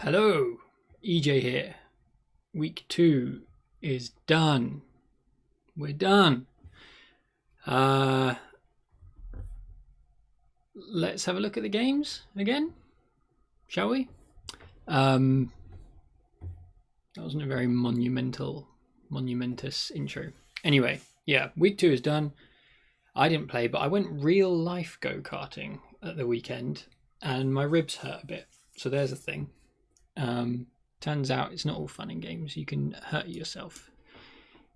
Hello, EJ here. Week 2 is done. We're done. Let's have a look at the games again, shall we? That wasn't a very monumentous intro. Anyway, yeah, week 2 is done. I didn't play, but I went real life go-karting at the weekend and my ribs hurt a bit. So there's a thing. Turns out it's not all fun and games. You can hurt yourself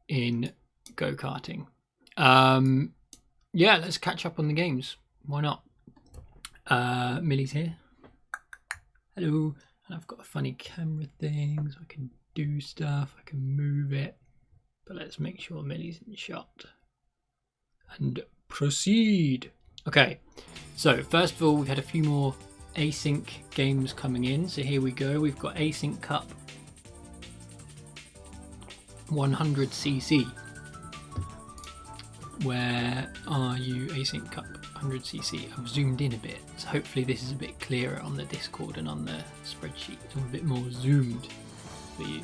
in go-karting. Yeah, let's catch up on the games. Why not? Millie's here. Hello. And I've got a funny camera thing, so I can do stuff. I can move it. But let's make sure Millie's in shot. And proceed. Okay, so first of all, we've had a few more async games coming in. So here we go. We've got Async Cup 100cc. Where are you, Async Cup 100cc? I've zoomed in a bit, so hopefully this is a bit clearer on the Discord and on the spreadsheet. It's a bit more zoomed for you.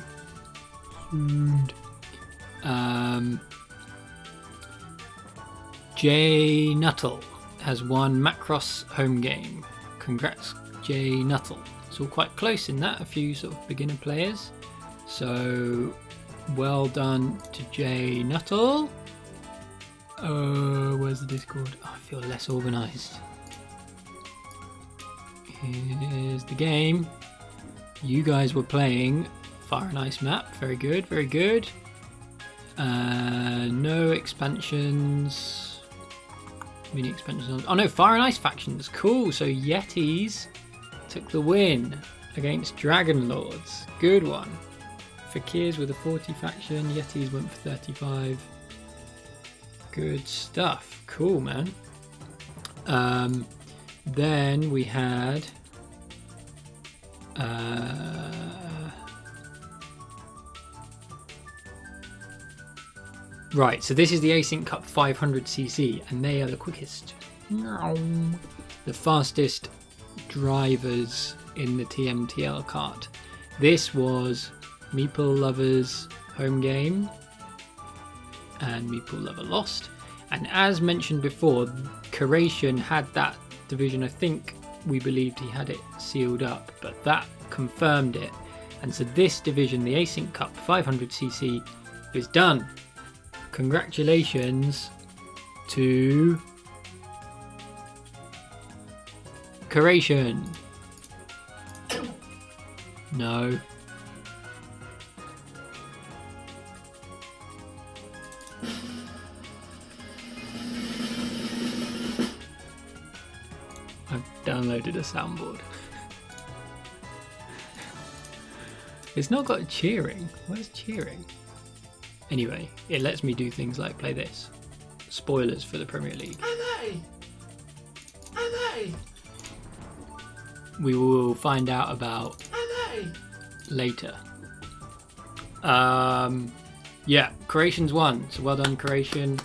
Jay Nuttall has won Macross home game. Congrats, Jay Nuttall. It's all quite close in that, a few sort of beginner players. So, well done to Jay Nuttall. Where's the Discord? Oh, I feel less organised. Here's the game. You guys were playing Fire and Ice map. Very good, very good. No expansions. Mini expansions. Oh no, Fire and Ice factions. Cool. So Yetis took the win against Dragon Lords. Good one. Fakirs with a 40 faction. Yetis went for 35. Good stuff. Cool, man. Then we had right, so this is the Async Cup 500cc, and they are the quickest, the fastest drivers in the TMTL kart. This was Meeple Lover's home game, and Meeple Lover lost. And as mentioned before, Curation had that division. I think we believed he had it sealed up, but that confirmed it. And so this division, the Async Cup 500cc, is done. Congratulations to Curation. No. I've downloaded a soundboard. It's not got cheering. Where's cheering? Anyway, it lets me do things like play this. Spoilers for the Premier League. We will find out about later. Yeah, Curation's won. So well done, Curation.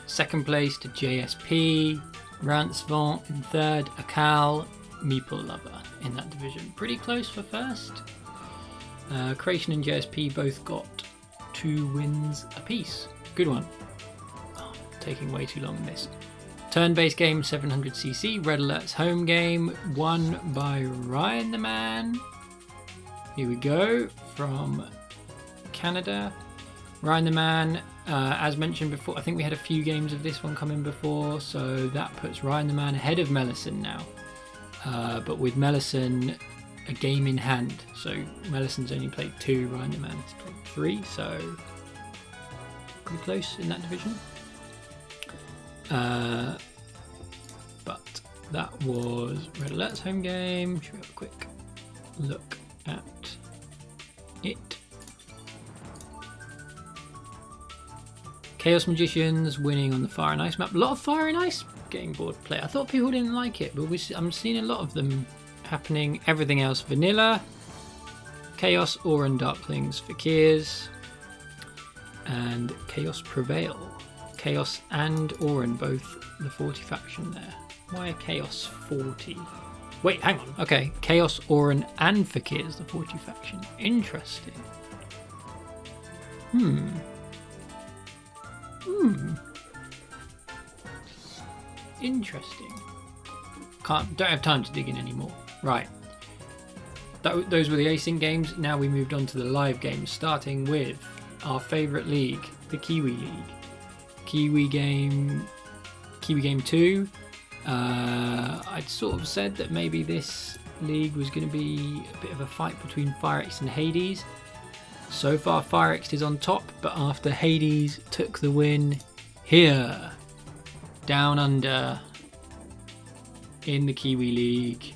Second place to JSP. Rancevent in third. Akal. Meeple Lover in that division. Pretty close for first. Curation and JSP both got 2 wins apiece. Good one. Oh, taking way too long in this. Turn-based game 700cc. Red Alert's home game won by Ryan the Man. Here we go from Canada. Ryan the Man, as mentioned before, I think we had a few games of this one coming before, so that puts Ryan the Man ahead of Mellison now. But with Mellison a game in hand, so Mellison's only played 2, Ryan the Man has played 3, so pretty close in that division. But that was Red Alert's home game. Should we have a quick look at it? Chaos Magicians winning on the Fire and Ice map. A lot of Fire and Ice getting board play. I thought people didn't like it, but I'm seeing a lot of them happening. Everything else vanilla. Chaos, Aura and Darklings for Fakirs. And Chaos Prevail. Chaos and Orin, both the 40 faction there. Why a Chaos 40? Wait, hang on. Okay, Chaos, Oran, and Fakir is the 40 faction. Interesting. Interesting. Don't have time to dig in anymore. Right. Those were the async games. Now we moved on to the live games, starting with our favourite league, the Kiwi League. Kiwi Game 2. I'd sort of said that maybe this league was going to be a bit of a fight between Firex and Hades. So far Firex is on top, but after Hades took the win here, down under, in the Kiwi League,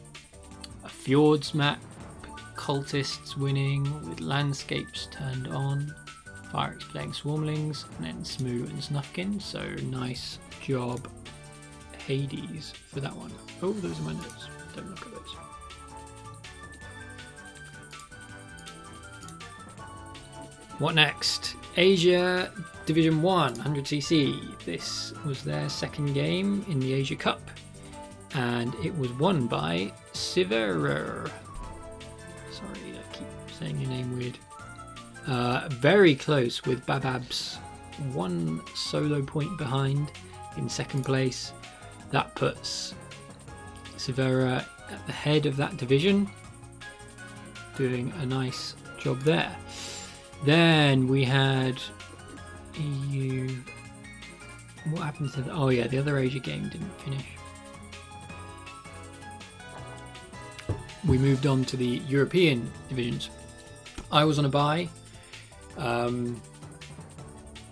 a Fjords map, cultists winning with landscapes turned on, Firex playing Swarmlings, and then Smoo and Snufkin, so nice job Hades for that one. Oh, those are my notes, don't look at those. What next? Asia Division 1, 100cc. This was their second game in the Asia Cup, and it was won by Siverer. Sorry, I keep saying your name weird. Very close with Bababs, one solo point behind in second place. That puts Siverer at the head of that division, doing a nice job there. Then we had EU. What happened to the... Oh yeah, the other Asia game didn't finish. We moved on to the European divisions. I was on a bye.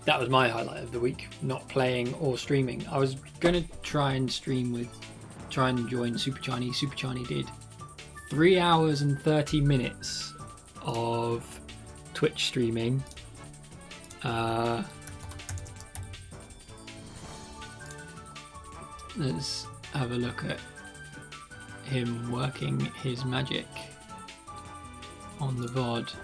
That was my highlight of the week, not playing or streaming. I was going to try and join Super Chani. Super Chani did 3 hours and 30 minutes of Twitch streaming. Let's have a look at him working his magic on the VOD.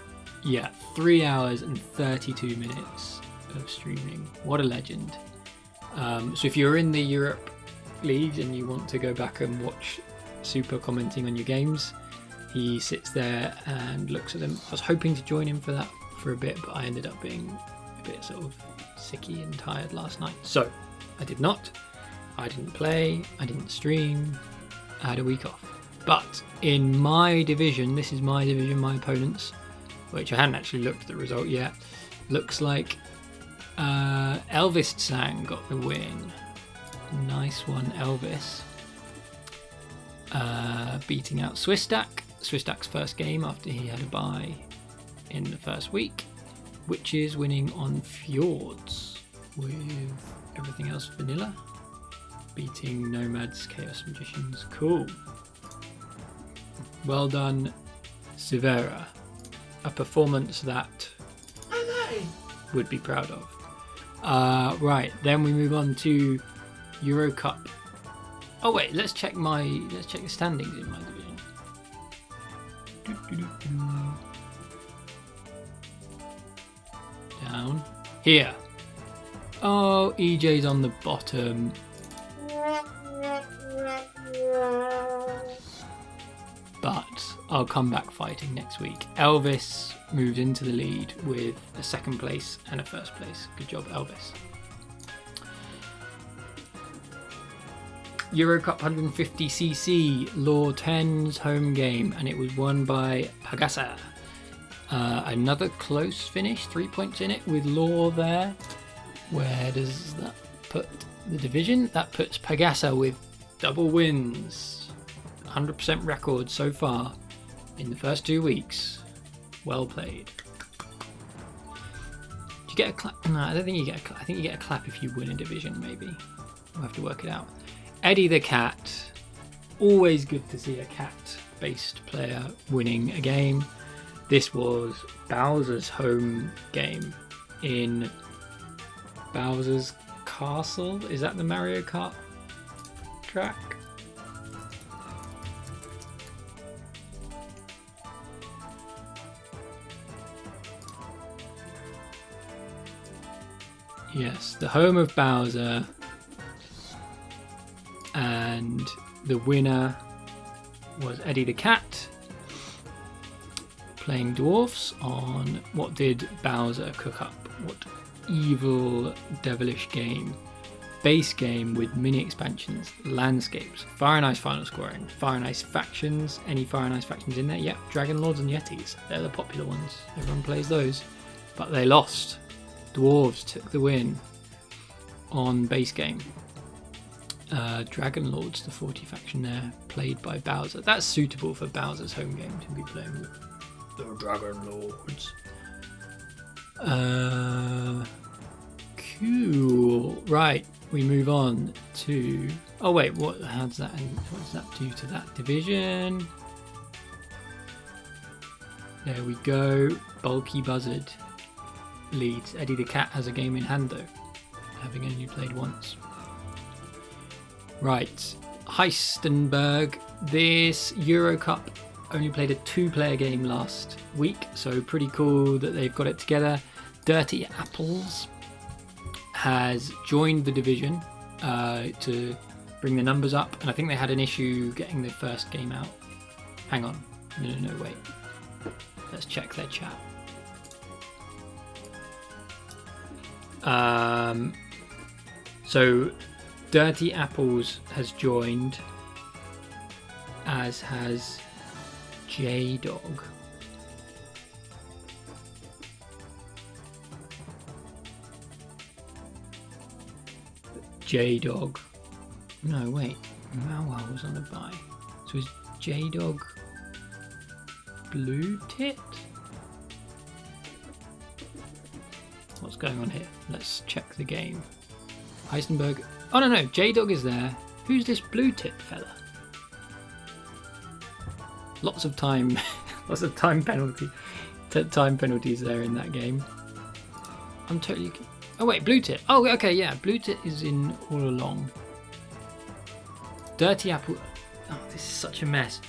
Yeah, 3 hours and 32 minutes of streaming. What a legend. So if you're in the Europe League and you want to go back and watch Super commenting on your games, he sits there and looks at them. I was hoping to join him for that for a bit, but I ended up being a bit sort of sicky and tired last night. So I did not. I didn't play. I didn't stream. I had a week off. But in my division, this is my division, my opponents, which I hadn't actually looked at the result yet. Looks like Elvis Sang got the win. Nice one, Elvis. Beating out Swistak. Swistak's first game after he had a bye in the first week, which is winning on Fjords with everything else vanilla. Beating Nomads, Chaos Magicians. Cool. Well done, Sivera. A performance that would be proud of. Right, then we move on to Euro Cup. Oh wait, let's check the standings in my division. Down here. Oh, EJ's on the bottom. But I'll come back fighting next week. Elvis moved into the lead with a second place and a first place. Good job, Elvis. Eurocup 150cc, Law 10's home game, and it was won by Pagasa. Another close finish, 3 points in it with Law there. Where does that put the division? That puts Pagasa with double wins. 100% record so far in the first 2 weeks. Well played. Do you get a clap? No, I don't think you get a clap. I think you get a clap if you win a division, maybe. We'll have to work it out. Eddie the Cat. Always good to see a cat-based player winning a game. This was Bowser's home game in Bowser's Castle. Is that the Mario Kart track? Yes, the home of Bowser. And And the winner was Eddie the Cat, playing dwarfs on What Did Bowser Cook Up? What evil, devilish game. Base game with mini expansions, landscapes, Fire and Ice final scoring, Fire and Ice factions. Any Fire and Ice factions in there? Yep, Dragon Lords and Yetis. They're the popular ones. Everyone plays those. But they lost. Dwarves took the win on base game. Dragon Lords, the 40 faction there, played by Bowser. That's suitable for Bowser's home game to be playing with the Dragon Lords. Cool. Right, we move on to. Oh wait, what does that do to that division? There we go. Bulky Buzzard leads. Eddie the Cat has a game in hand though, having only played once. Right, Heistenberg. This Euro Cup only played a 2-player game last week, so pretty cool that they've got it together. Dirty Apples has joined the division to bring the numbers up, and I think they had an issue getting the first game out. Hang on, no, wait. Let's check their chat. So Dirty Apples has joined, as has J-Dog. J-Dog. No, wait. Mawar was on the buy. So is J-Dog Blue Tit? What's going on here? Let's check the game. Heisenberg. Oh no, J-Dog is there. Who's this Blue Tit fella? Lots of time penalties there in that game. I'm totally. Oh wait, Blue Tit. Oh okay, yeah, Blue Tit is in all along. Dirty Apple. Oh, this is such a mess.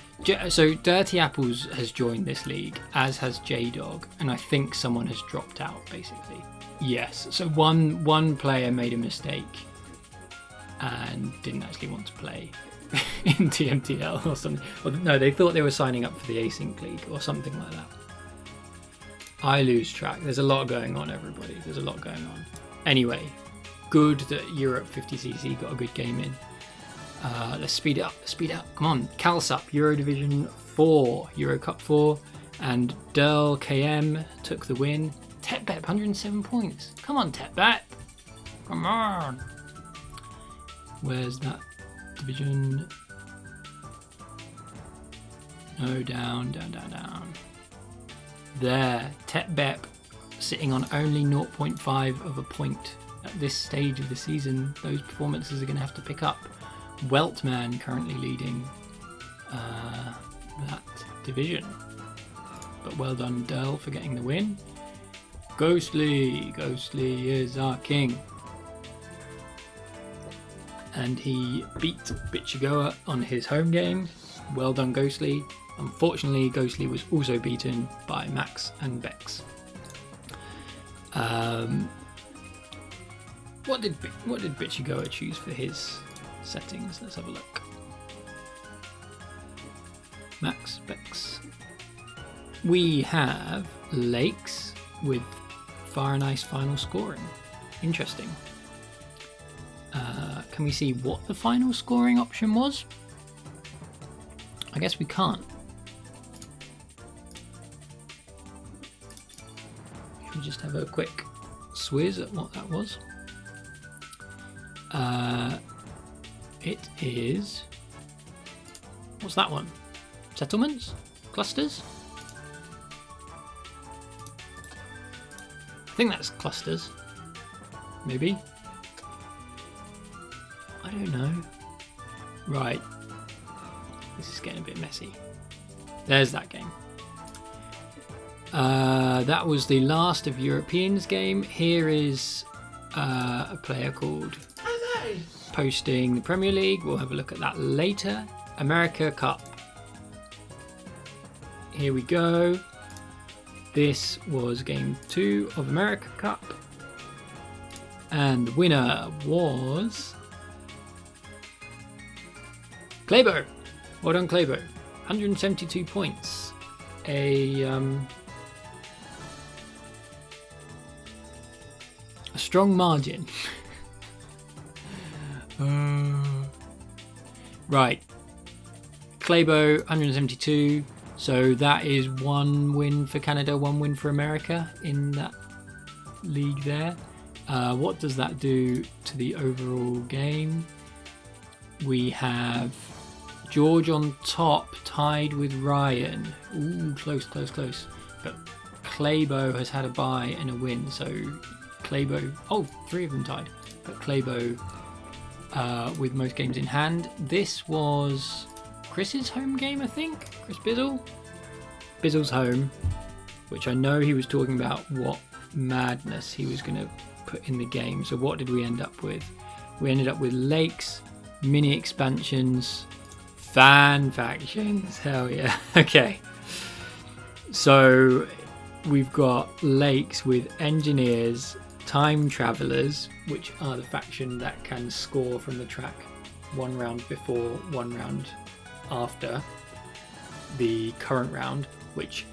So Dirty Apples has joined this league, as has J-Dog, and I think someone has dropped out basically. Yes. So one player made a mistake and didn't actually want to play in TMTL or something. Or, no, they thought they were signing up for the Async League or something like that. I lose track. There's a lot going on, everybody. There's a lot going on. Anyway, good that Europe 50cc got a good game in. Let's speed it up. Come on. Calsup, Euro Division 4, Euro Cup 4. And Derl KM took the win. Tetbep, 107 points. Come on, Tetbep. Come on. Where's that division? No, down. There, Tetbep sitting on only 0.5 of a point at this stage of the season. Those performances are going to have to pick up. Weltman currently leading that division. But well done, Derl, for getting the win. Ghostly is our king. And he beat Bichigoa on his home game. Well done, Ghostly. Unfortunately, Ghostly was also beaten by Max and Bex. What did Bichigoa choose for his settings? Let's have a look. Max, Bex. We have Lakes with Fire and Ice final scoring. Interesting. Can we see what the final scoring option was? I guess we can't. Should we just have a quick swizz at what that was? It is. What's that one? Settlements? Clusters? I think that's clusters. Maybe. I don't know. Right. This is getting a bit messy. There's that game. That was the last of Europeans game. Here is a player called posting the Premier League. We'll have a look at that later. America Cup. Here we go. This was game 2 of America Cup. And the winner was Claybo. Well done, Claybo. 172 points. A strong margin. Right. Claybo, 172. So that is 1 win for Canada, 1 win for America in that league there. What does that do to the overall game? We have George on top, tied with Ryan. Ooh, close. But Claybo has had a bye and a win, so Claybo... Oh, 3 of them tied. But Claybo with most games in hand. This was Chris's home game, I think? Chris Bizzle? Bizzle's home, which I know he was talking about what madness he was going to put in the game. So what did we end up with? We ended up with lakes, mini expansions, fan factions. Hell yeah. Okay. So we've got lakes with engineers, time travelers, which are the faction that can score from the track 1 round before, 1 round after the current round, which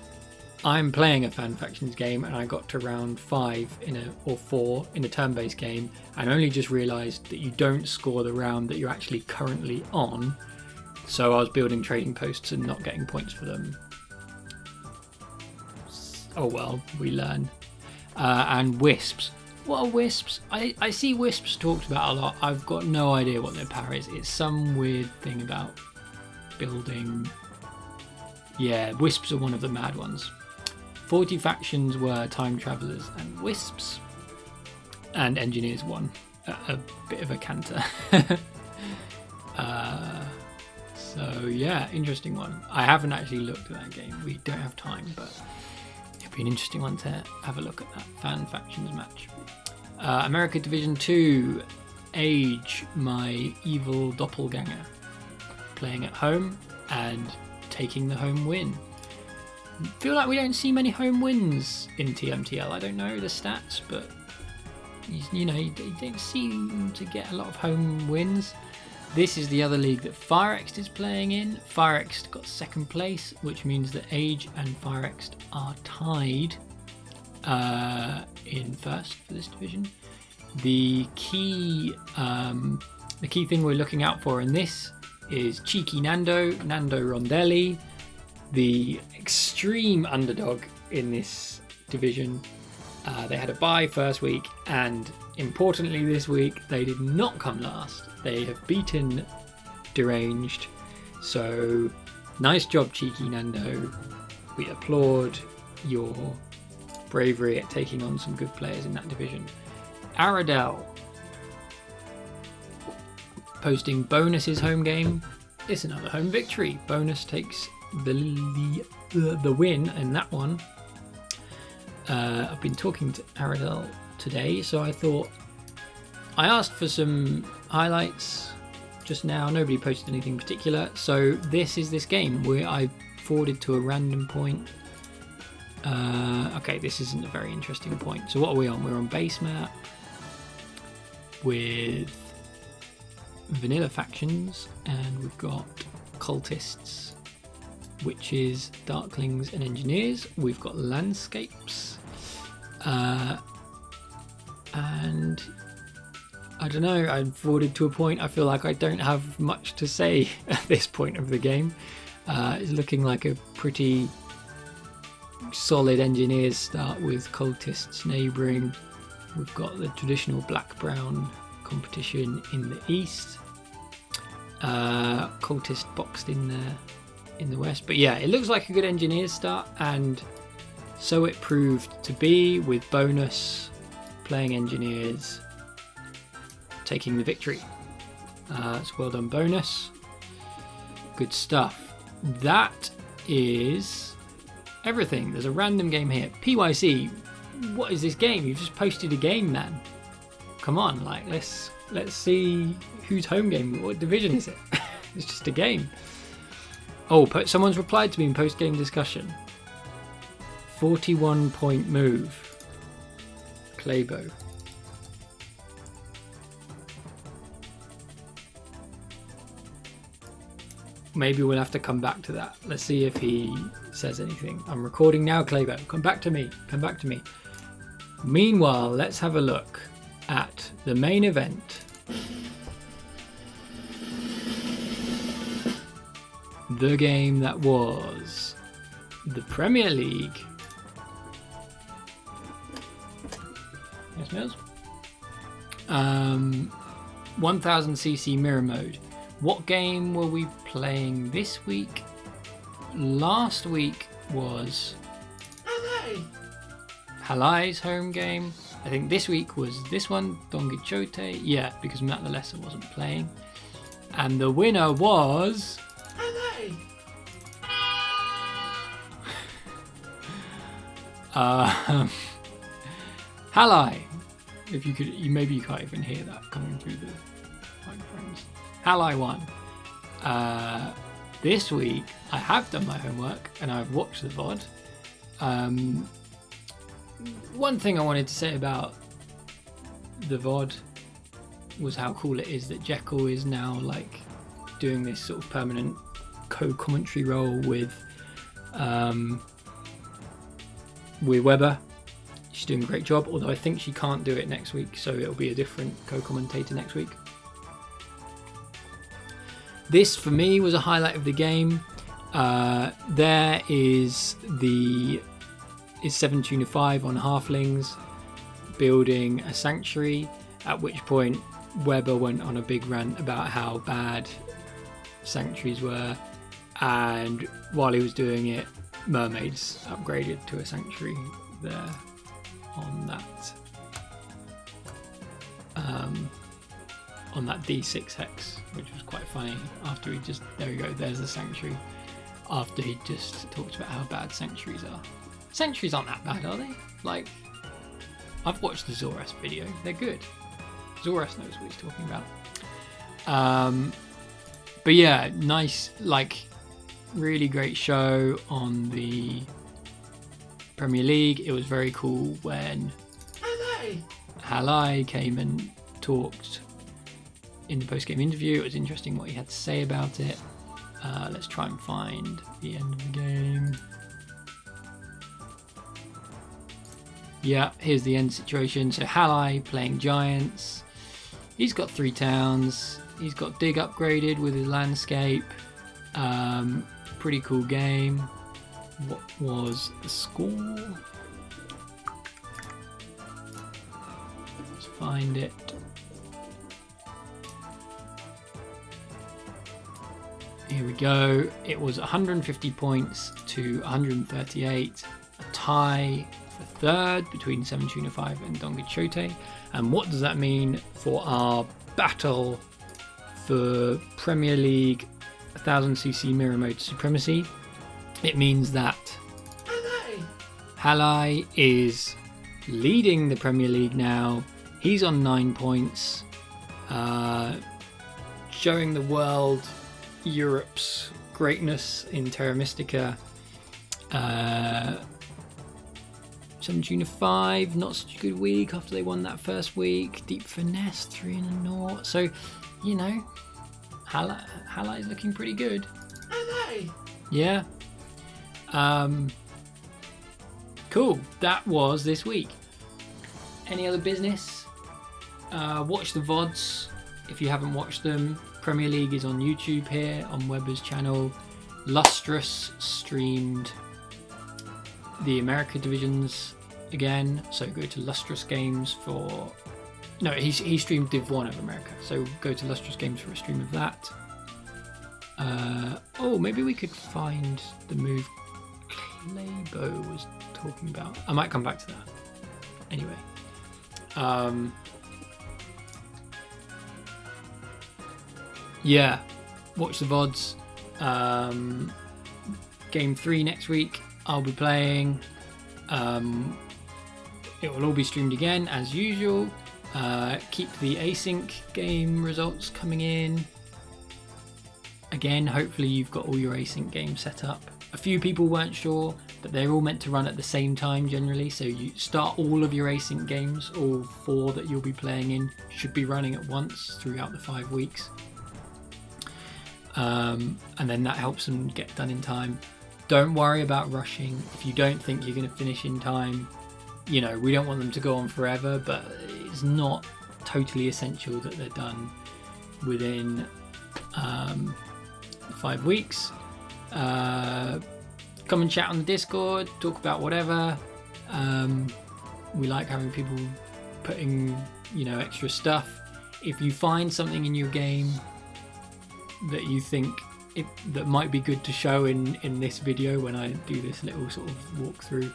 I'm playing a fan factions game and I got to round 5 or 4 in a turn-based game and only just realised that you don't score the round that you're actually currently on. So I was building trading posts and not getting points for them. Oh well, we learn. And wisps. What are wisps? I see wisps talked about a lot. I've got no idea what their power is. It's some weird thing about building. Yeah, wisps are one of the mad ones. 40 factions were time travelers and wisps, and engineers won a bit of a canter. So yeah, interesting one. I haven't actually looked at that game. We don't have time, but it'd be an interesting one to have a look at that fan factions match. America Division 2, Age, my evil doppelganger, playing at home and taking the home win. Feel like we don't see many home wins in TMTL. I don't know the stats, but you don't seem to get a lot of home wins. This is the other league that Firex is playing in. Firex got 2nd place, which means that Age and Firex are tied in 1st for this division. The key thing we're looking out for in this is Cheeky Nando Rondelli, the extreme underdog in this division. They had a bye first week, and importantly this week they did not come last. They have beaten Deranged, so nice job, Cheeky Nando. We applaud your bravery at taking on some good players in that division. Aradel posting Bonus's home game. It's another home victory. Bonus takes the win in that one. I've been talking to Aradel today, so I thought I asked for some highlights just now. Nobody posted anything particular, so this is this game where I forwarded to a random point. Okay, this isn't a very interesting point. So what are we on? We're on base map with vanilla factions, and we've got cultists, which is darklings and engineers. We've got landscapes, and I don't know, I'm forwarded to a point. I feel like I don't have much to say at this point of the game. It's looking like a pretty solid engineers start with cultists neighbouring. We've got the traditional black-brown competition in the east. Cultist boxed in there in the west. But yeah, it looks like a good engineers start, and so it proved to be, with Bonus playing engineers taking the victory. So well done, Bonus. Good stuff. That is everything. There's a random game here. PYC, what is this game? You've just posted a game, man. Come on, like let's see whose home game. What division is it? It's just a game. Oh, someone's replied to me in post-game discussion. 41-point move. Claybo. maybe we'll have to come back to that. Let's see if he says anything. I'm recording now, Claybo. Come back to me. Come back to me. Meanwhile, let's have a look at the main event. The game that was the Premier League. Yes, Mills. 1000cc mirror mode. What game were we playing this week? Last week was Halai's home game. I think this week was this one, Don Quixote. Yeah, because Matt the Lesser wasn't playing. And the winner was... Halai. If you could, maybe you can't even hear that coming through the microphones. Halai won. This week I have done my homework and I've watched the VOD. One thing I wanted to say about the VOD was how cool it is that Jekyll is now like doing this sort of permanent co-commentary role with Weber. She's doing a great job, although I think she can't do it next week, so it'll be a different co-commentator next week. This, for me, was a highlight of the game. There is 725 on Halflings building a sanctuary, at which point Weber went on a big rant about how bad sanctuaries were, and while he was doing it, mermaids upgraded to a sanctuary there on that D6 hex, which was quite funny. After he just, there we go, there's the sanctuary. After he just talked about how bad sanctuaries are. Sanctuaries aren't that bad, are they? Like, I've watched the Zoras video, they're good. Zoras knows what he's talking about. But yeah, nice, like, really great show on the Premier League. It was very cool when Halai came and talked in the post-game interview. It was interesting what he had to say about it. Let's try and find the end of the game. Yeah, here's the end situation. So Halai playing Giants. He's got 3 towns. He's got Dig upgraded with his landscape. Pretty cool game. What was the score? Let's find it. Here we go. It was 150 points to 138. A tie for third between 725 and Don Quixote. And what does that mean for our battle for Premier League 1000cc mirror mode supremacy? It means that Halai is leading the Premier League now. He's on 9 points, showing the world Europe's greatness in Terra Mystica. 725, not such a good week after they won that first week. Deep Finesse, 3-0. So, you know, Halai is looking pretty good. Yeah. Cool. That was this week. Any other business? Watch the VODs if you haven't watched them. Premier League is on YouTube here on Weber's channel. Lustrous streamed the America divisions again, so go to Lustrous Games for... No, he streamed Div 1 of America, so go to Lustrous Games for a stream of that. Oh, maybe we could find the move Claybo was talking about. I might come back to that. Anyway. Yeah, watch the VODs. Game 3 next week I'll be playing. It will all be streamed again as usual. Keep the async game results coming in. Again, hopefully you've got all your async games set up. A few people weren't sure, but they're all meant to run at the same time generally, so you start all of your async games, all 4 that you'll be playing in, should be running at once throughout the 5 weeks. and then that helps them get done in time. Don't worry about rushing. If you don't think you're going to finish in time, you know, we don't want them to go on forever, but it's not totally essential that they're done within 5 weeks. Come and chat on the Discord, talk about whatever. We like having people putting, you know, extra stuff. If you find something in your game that you think that might be good to show in this video when I do this little sort of walkthrough,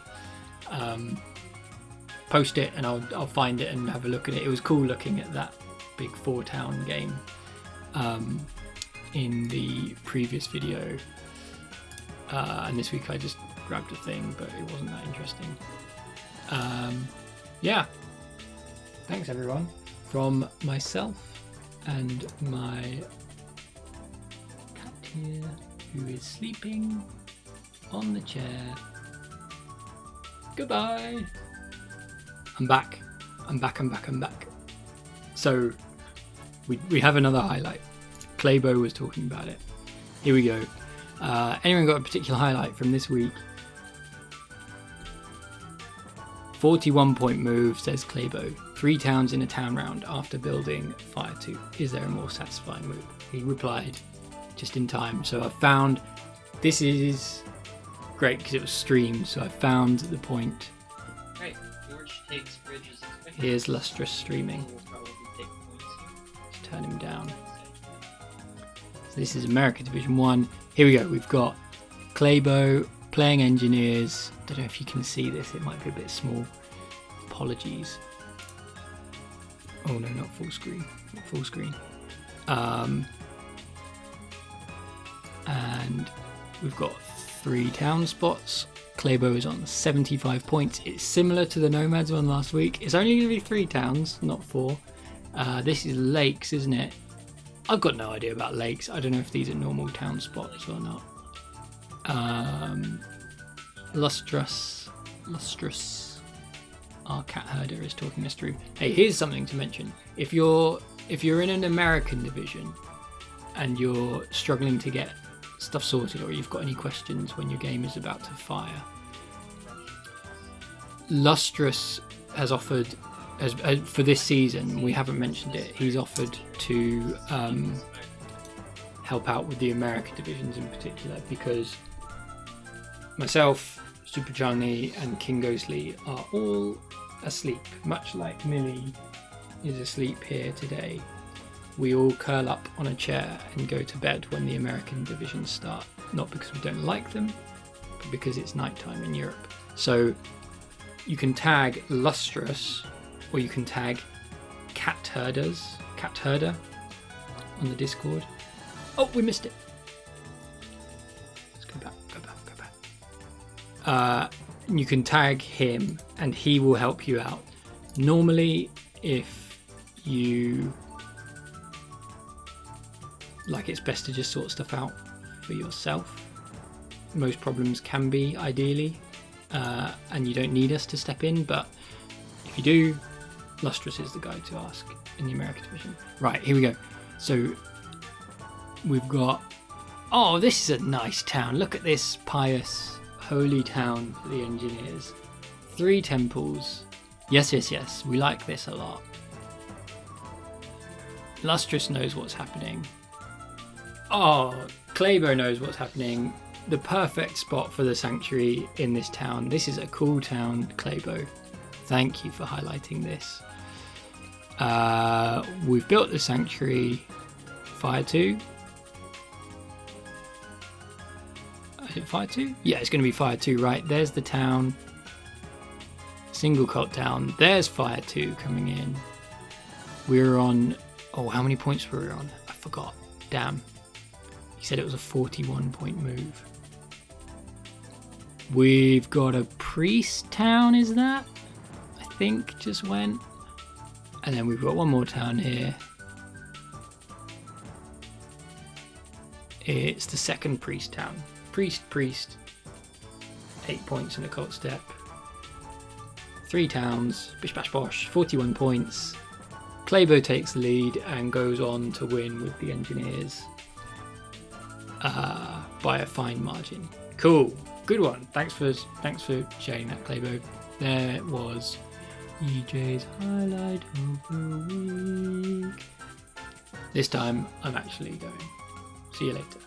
post it and I'll find it and have a look at it. It was cool looking at that big 4-town game in the previous video, and this week I just grabbed a thing, but it wasn't that interesting. Yeah, thanks everyone from myself and my cat here, who is sleeping on the chair. Goodbye. I'm back. So we have another highlight. Claybo was talking about it. Here we go. Anyone got a particular highlight from this week? 41-point move, says Claybo. 3 towns in a town round after building Fire 2. Is there a more satisfying move? He replied just in time. So I found, this is great because it was streamed, so I found the point. Right, George takes bridges. Here's Lustrous streaming. Let's turn him down. So this is America Division 1. Here we go. We've got Claybo playing engineers. Don't know if you can see this. It might be a bit small. Apologies. Oh no, not full screen. Not full screen. And we've got 3 town spots. Claybo is on 75 points. It's similar to the Nomads one last week. It's only going to be 3 towns, not 4. This is lakes, isn't it? I've got no idea about lakes. I don't know if these are normal town spots or not. Lustrous, our cat herder is talking us through. Hey, here's something to mention. If you're in an American division and you're struggling to get stuff sorted, or you've got any questions when your game is about to fire, Lustrous has offered, as for this season, we haven't mentioned it, he's offered to help out with the American divisions in particular, because myself, Super Charlie and King Ghostly are all asleep, much like Millie is asleep here today. We all curl up on a chair and go to bed when the American divisions start, not because we don't like them, but because it's nighttime in Europe. So you can tag Lustrous, or you can tag Cat Herder on the Discord. Oh, we missed it. Let's go back. You can tag him and he will help you out. Normally, if you like, it's best to just sort stuff out for yourself. Most problems can be, ideally, and you don't need us to step in, but if you do, Lustrous is the guy to ask in the American division. Right, here we go. So we've got, oh, this is a nice town. Look at this pious, holy town for the engineers. 3 temples. Yes, we like this a lot. Lustrous knows what's happening. Oh, Claybo knows what's happening. The perfect spot for the sanctuary in this town. This is a cool town, Claybo. Thank you for highlighting this. We've built the sanctuary. Fire 2. Is it Fire 2? Yeah, it's going to be Fire 2, right? There's the town. Single cult town. There's Fire 2 coming in. We're on... Oh, how many points were we on? I forgot. Damn. He said it was a 41-point move. We've got a priest town, is that? I think just went. And then we've got one more town here. It's the second priest town. Priest. 8 points in a cult step. 3 towns. Bish bash bosh. 41 points. Claybo takes the lead and goes on to win with the engineers. by a fine margin. Cool, good one. Thanks for sharing that, Claybo. There was EJ's highlight of the week. This time I'm actually going. See you later.